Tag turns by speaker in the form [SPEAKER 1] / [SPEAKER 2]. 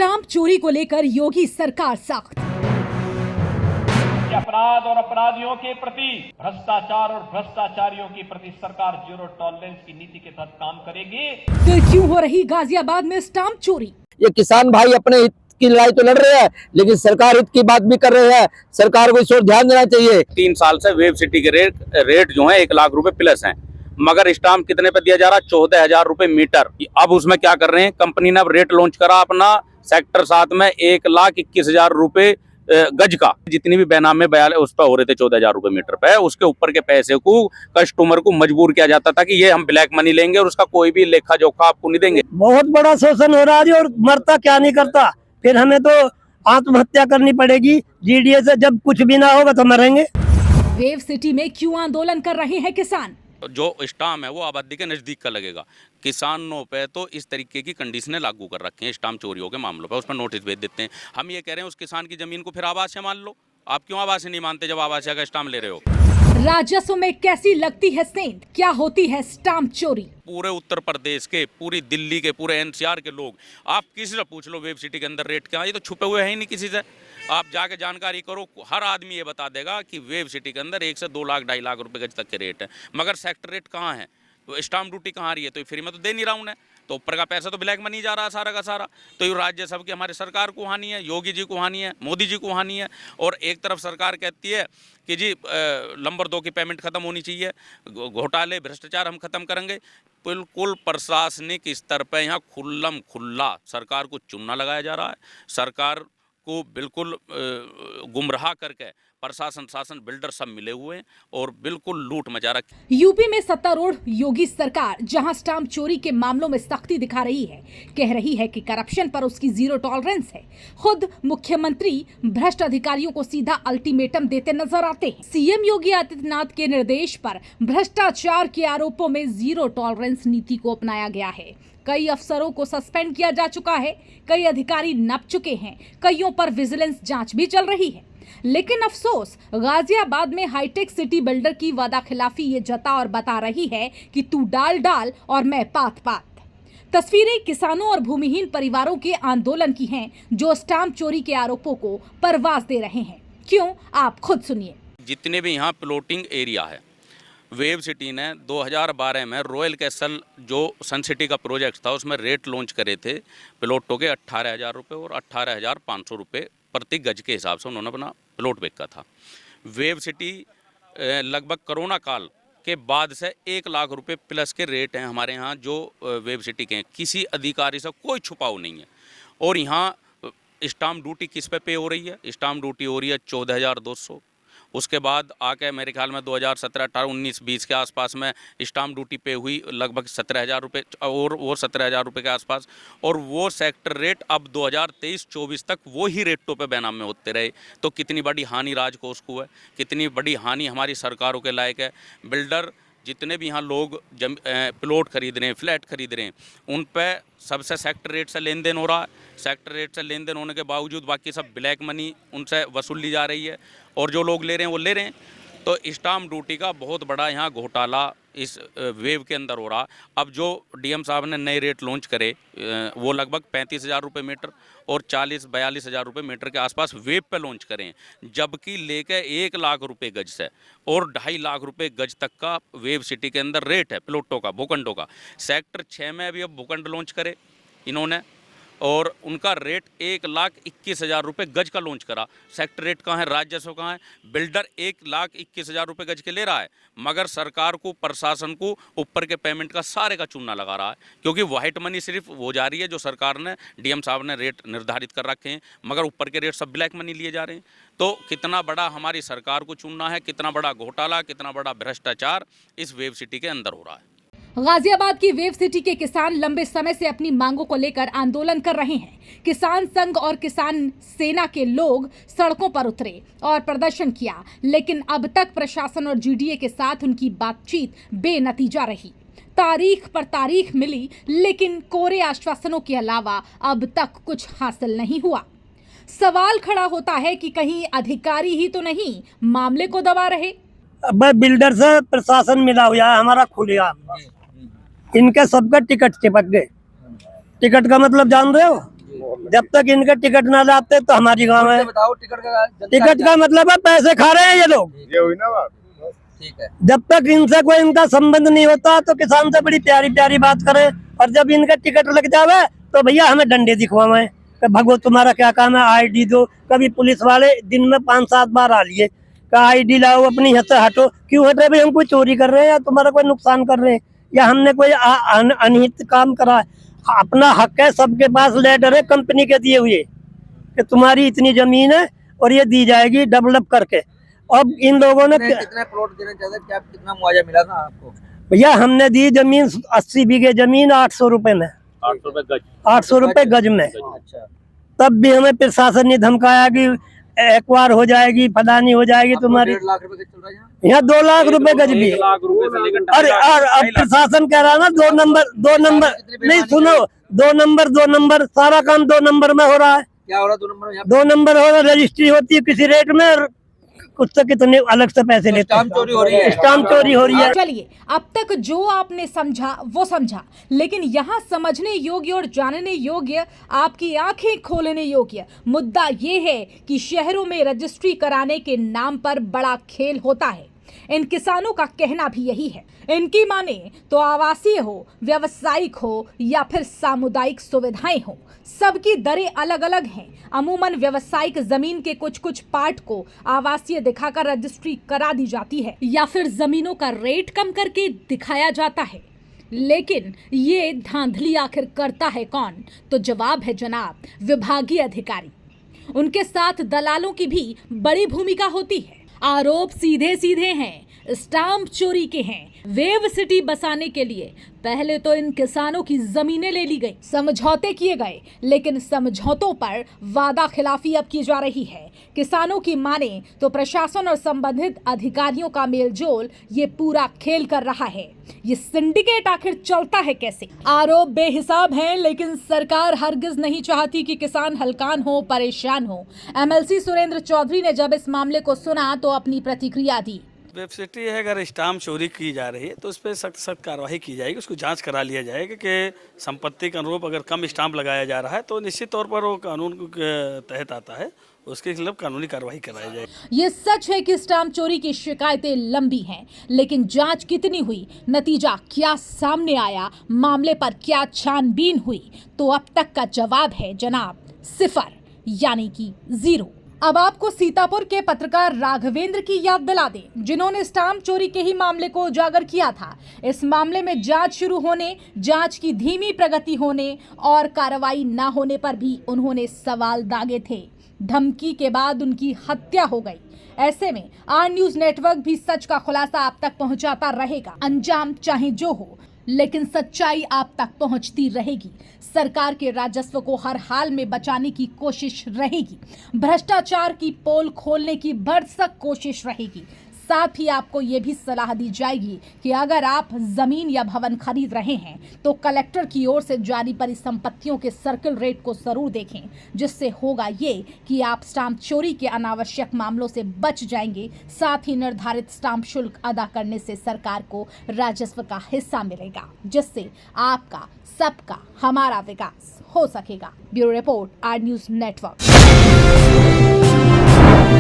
[SPEAKER 1] Stamp चोरी को लेकर योगी सरकार सख्त।
[SPEAKER 2] अपराध और अपराधियों के प्रति, भ्रष्टाचार और भ्रष्टाचारियों के प्रति सरकार जीरो टॉलरेंस की नीति के तहत काम करेगी।
[SPEAKER 1] फिर क्यों हो रही गाजियाबाद में स्टाम्प चोरी?
[SPEAKER 3] ये किसान भाई अपने हित की लड़ाई तो लड़ रहे हैं, लेकिन सरकार हित की बात भी कर रहे हैं। सरकार को इस ओर ध्यान देना चाहिए।
[SPEAKER 4] 3 साल से वेब सिटी के रेट जो है 1 लाख रुपए प्लस हैं, मगर स्टाम्प कितने पे दिया जा रहा है? 14,000 रुपए मीटर। अब उसमें क्या कर रहे हैं, कंपनी ने अब रेट लॉन्च करा अपना सेक्टर 7 में 1,21,000 रुपए गज का। जितनी भी बेनामे बयान उस पर हो रहे थे 14,000 रुपए मीटर पे, उसके ऊपर के पैसे को कस्टमर को मजबूर किया जाता था कि ये हम ब्लैक मनी लेंगे और उसका कोई भी लेखा जोखा आपको नहीं देंगे।
[SPEAKER 3] बहुत बड़ा शोषण हो रहा है और मरता क्या नहीं करता। फिर हमें तो आत्महत्या करनी पड़ेगी। जीडीए से जब कुछ भी ना होगा तो मरेंगे।
[SPEAKER 1] वेव सिटी में क्यों आंदोलन कर रहे हैं किसान?
[SPEAKER 4] जो स्टाम्प है वो आबादी के नजदीक का लगेगा। किसानों पे तो इस तरीके की कंडीशनें लागू कर रखी हैं स्टाम्प चोरियों के मामलों पे, उस पर नोटिस भेज देते हैं। हम ये कह रहे हैं उस किसान की जमीन को फिर आवास मान लो। आप क्यों आवास नहीं मानते जब आवास का स्टाम्प ले रहे हो?
[SPEAKER 1] राजस्व में कैसी लगती है सेंध? क्या होती है स्टाम्प चोरी?
[SPEAKER 4] पूरे उत्तर प्रदेश के, पूरी दिल्ली के, पूरे एनसीआर के लोग, आप किसी से पूछ लो वेब सिटी के अंदर रेट क्या, ये तो छुपे हुए हैं ही नहीं किसी से। आप जाके जानकारी करो, हर आदमी ये बता देगा कि वेब सिटी के अंदर 1 से 2 लाख 2.5 लाख रुपए गज तक के रेट है, मगर सेक्टर रेट कहाँ है? तो स्टाम्प ड्यूटी कहाँ आ रही है? तो फ्री में तो दे नहीं रहा हूँ मैं, तो ऊपर का पैसा तो ब्लैक मनी जा रहा है सारा का सारा। तो ये राज्य सब की हमारी सरकार को हानि है, योगी जी को हानि है, मोदी जी को हानि है। और एक तरफ सरकार कहती है कि जी नंबर 2 की पेमेंट खत्म होनी चाहिए, घोटाले भ्रष्टाचार हम खत्म करेंगे। बिल्कुल प्रशासनिक स्तर पर यहाँ खुल्लम खुल्ला सरकार को चूना लगाया जा रहा है। सरकार को बिल्कुल गुमराह करके प्रशासन, शासन, बिल्डर सब मिले हुए हैं और बिल्कुल लूट मचा रखी।
[SPEAKER 1] यूपी में सत्तारूढ़ योगी सरकार जहां स्टाम्प चोरी के मामलों में सख्ती दिखा रही है, कह रही है कि करप्शन पर उसकी जीरो टॉलरेंस है। खुद मुख्यमंत्री भ्रष्ट अधिकारियों को सीधा अल्टीमेटम देते नजर आते हैं। सीएम योगी आदित्यनाथ के निर्देश पर भ्रष्टाचार के आरोपों में जीरो टॉलरेंस नीति को अपनाया गया है। कई अफसरों को सस्पेंड किया जा चुका है, कई अधिकारी नप चुके हैं, कईयों पर विजिलेंस जांच भी चल रही है। लेकिन अफसोस, गाजियाबाद में हाईटेक सिटी बिल्डर की वादा खिलाफी ये जता और बता रही है कि तू डाल डाल और मैं पात पात। तस्वीरें किसानों और भूमिहीन परिवारों के आंदोलन की हैं, जो स्टाम्प चोरी के आरोपों को परवाज दे रहे हैं। क्यों, आप खुद सुनिए।
[SPEAKER 4] जितने भी यहाँ प्लॉटिंग एरिया है, वेब सिटी ने 2012 में रॉयल कैसल जो सन सिटी का प्रोजेक्ट था उसमें रेट लॉन्च करे थे प्लॉटों के 18,000 रुपये और 18,500 रुपये प्रति गज के हिसाब से उन्होंने अपना प्लॉट बेचा था। वेब सिटी लगभग कोरोना काल के बाद से 1 लाख रुपए प्लस के रेट हैं हमारे यहाँ जो वेब सिटी के हैं। किसी अधिकारी से कोई छुपाव नहीं है। और यहाँ स्टाम्प ड्यूटी किस पे हो रही है? स्टाम्प ड्यूटी हो रही है 14,200। उसके बाद आके मेरे ख्याल में 2017, 18, 19, 20 के आसपास में स्टाम्प ड्यूटी पे हुई लगभग 17,000 रुपये और वो 17,000 रुपये के आसपास। और वो सेक्टर रेट अब 2023-24 तक वो ही रेटों पे बेनाम में होते रहे। तो कितनी बड़ी हानि राजकोष को है, कितनी बड़ी हानि हमारी सरकारों के लायक है। बिल्डर जितने भी यहाँ लोग प्लॉट खरीद रहे हैं, फ्लैट खरीद रहे हैं, उन पे सबसे सेक्टर रेट से लेन देन हो रहा है। सेक्टर रेट से लेन देन होने के बावजूद बाकी सब ब्लैक मनी उनसे वसूल ली जा रही है और जो लोग ले रहे हैं वो ले रहे हैं। तो स्टाम्प ड्यूटी का बहुत बड़ा यहाँ घोटाला इस वेव के अंदर हो रहा। अब जो डीएम साहब ने नए रेट लॉन्च करे वो लगभग 35,000 रुपये मीटर और 40-42,000 रुपये मीटर के आसपास वेब पे लॉन्च करें, जबकि लेके 1 लाख रुपये गज से और 2.5 लाख रुपये गज तक का वेब सिटी के अंदर रेट है प्लॉटों का, भूखंडों का। सेक्टर 6 में अभी अब भूखंड लॉन्च करे इन्होंने और उनका रेट 1,21,000 रुपये गज का लॉन्च करा। सेक्टर रेट कहाँ है? राजस्व कहाँ है? बिल्डर 1,21,000 रुपये गज के ले रहा है, मगर सरकार को, प्रशासन को ऊपर के पेमेंट का सारे का चूना लगा रहा है, क्योंकि वाइट मनी सिर्फ वो जा रही है जो सरकार ने, डीएम साहब ने रेट निर्धारित कर रखे हैं, मगर ऊपर के रेट सब ब्लैक मनी लिए जा रहे हैं। तो कितना बड़ा हमारी सरकार को चूना है, कितना बड़ा घोटाला, कितना बड़ा भ्रष्टाचार इस वेब सिटी के अंदर हो रहा है।
[SPEAKER 1] गाजियाबाद की वेब सिटी के किसान लंबे समय से अपनी मांगों को लेकर आंदोलन कर रहे हैं। किसान संघ और किसान सेना के लोग सड़कों पर उतरे और प्रदर्शन किया, लेकिन अब तक प्रशासन और जीडीए के साथ उनकी बातचीत बेनतीजा रही। तारीख पर तारीख मिली, लेकिन कोरे आश्वासनों के अलावा अब तक कुछ हासिल नहीं हुआ। सवाल खड़ा होता है कि कहीं अधिकारी ही तो नहीं मामले को दबा रहे।
[SPEAKER 3] अब बिल्डर से प्रशासन मिला हुआ है हमारा खुलेआम। इनके सबका टिकट चिपक गए। टिकट का मतलब जान रहे हो? जब तक इनका टिकट ना लाते तो हमारी गाँव है।
[SPEAKER 5] बताओ
[SPEAKER 3] टिकट का मतलब है पैसे खा रहे हैं ये लोग।
[SPEAKER 5] ये हुई ना बात, ठीक है।
[SPEAKER 3] जब तक इनसे कोई इनका संबंध नहीं होता तो किसान से बड़ी प्यारी प्यारी बात करें, और जब इनका टिकट लग जावे तो भैया हमें डंडे दिखवावे, भगो तुम्हारा क्या काम है, आईडी दो। कभी पुलिस वाले दिन में 5-7 बार आ लिए, आईडी लाओ, अपनी यहाँ से हटो। क्यों हट रहे भाई? हम कोई चोरी कर रहे हैं या तुम्हारा कोई नुकसान कर रहे हैं या हमने कोई अनहित काम करा है? अपना हक है, सबके पास लेटर है कंपनी के दिए हुए कि तुम्हारी इतनी जमीन है और ये दी जाएगी डेवलप करके। अब इन लोगों ने
[SPEAKER 5] कितने प्लॉट देना चाहते हैं, क्या कितना मुआवजा मिला था आपको?
[SPEAKER 3] भैया हमने दी जमीन 80 बीघे जमीन 800 रुपए में, 800 रुपए गज में।
[SPEAKER 5] अच्छा,
[SPEAKER 3] तब भी हमें प्रशासन ने धमकाया कि एक बार हो जाएगी, फलानी हो जाएगी तुम्हारी।
[SPEAKER 5] 1.5 लाख रुपए चल रहा है
[SPEAKER 3] यहाँ 2 लाख रुपए गज भी। अरे और अब प्रशासन कह रहा है ना 2 नंबर नहीं, सुनो, 2 नंबर सारा काम 2 नंबर में हो रहा है।
[SPEAKER 5] क्या हो रहा है 2 नंबर में?
[SPEAKER 3] 2 नंबर हो रहा है, रजिस्ट्री होती है किसी रेट में और कुछ से कितने अलग से पैसे लेते हैं।
[SPEAKER 5] स्टाम्प चोरी हो रही है।
[SPEAKER 3] स्टाम्प चोरी हो रही है।
[SPEAKER 1] चलिए, अब तक जो आपने समझा वो समझा, लेकिन यहाँ समझने योग्य और जानने योग्य, आपकी आंखें खोलने योग्य मुद्दा ये है कि शहरों में रजिस्ट्री कराने के नाम पर बड़ा खेल होता है। इन किसानों का कहना भी यही है। इनकी माने तो आवासीय हो, व्यावसायिक हो या फिर सामुदायिक सुविधाएं हो, सबकी दरें अलग अलग हैं। अमूमन व्यावसायिक जमीन के कुछ पार्ट को आवासीय दिखाकर रजिस्ट्री करा दी जाती है या फिर जमीनों का रेट कम करके दिखाया जाता है। लेकिन ये धांधली आखिर करता है कौन? तो जवाब है जनाब विभागीय अधिकारी। उनके साथ दलालों की भी बड़ी भूमिका होती है। आरोप सीधे सीधे हैं, स्टाम्प चोरी के हैं। वेव सिटी बसाने के लिए पहले तो इन किसानों की जमीनें ले ली गई, समझौते किए गए, लेकिन समझौतों पर वादा खिलाफी अब की जा रही है। किसानों की माने तो प्रशासन और संबंधित अधिकारियों का मेलजोल ये पूरा खेल कर रहा है। ये सिंडिकेट आखिर चलता है कैसे? आरोप बेहिसाब हैं, लेकिन सरकार हरगिज नहीं चाहती कि किसान हलकान हो, परेशान हो। एमएलसी सुरेंद्र चौधरी ने जब इस मामले को सुना तो अपनी प्रतिक्रिया दी।
[SPEAKER 6] वेब सिटी है, अगर स्टाम्प चोरी की जा रही है तो उस पर सख्त कार्रवाई की जाएगी, उसको जांच करा लिया जाएगा कि संपत्ति के अनुरूप अगर कम स्टाम्प लगाया जा रहा है तो निश्चित तौर पर वो कानून के तहत आता है, उसके खिलाफ कानूनी कार्रवाई कराई जाएगी।
[SPEAKER 1] ये सच है कि स्टाम्प चोरी की शिकायतें लंबी हैं, लेकिन जांच कितनी हुई, नतीजा क्या सामने आया, मामले पर क्या छानबीन हुई, तो अब तक का जवाब है जनाब 0, यानी कि 0। अब आपको सीतापुर के पत्रकार राघवेंद्र की याद दिला दें, जिन्होंने स्टाम्प चोरी के ही मामले को उजागर किया था। इस मामले में जांच शुरू होने, जांच की धीमी प्रगति होने और कार्रवाई न होने पर भी उन्होंने सवाल दागे थे। धमकी के बाद उनकी हत्या हो गई। ऐसे में आर न्यूज नेटवर्क भी सच का खुलासा आप तक पहुंचाता रहेगा। अंजाम चाहे जो हो, लेकिन सच्चाई आप तक पहुंचती रहेगी। सरकार के राजस्व को हर हाल में बचाने की कोशिश रहेगी। भ्रष्टाचार की पोल खोलने की भरसक कोशिश रहेगी। साथ ही आपको ये भी सलाह दी जाएगी कि अगर आप जमीन या भवन खरीद रहे हैं तो कलेक्टर की ओर से जारी परिसंपत्तियों के सर्किल रेट को जरूर देखें, जिससे होगा ये कि आप स्टाम्प चोरी के अनावश्यक मामलों से बच जाएंगे। साथ ही निर्धारित स्टाम्प शुल्क अदा करने से सरकार को राजस्व का हिस्सा मिलेगा, जिससे आपका, सबका, हमारा विकास हो सकेगा। Bureau report, R news network.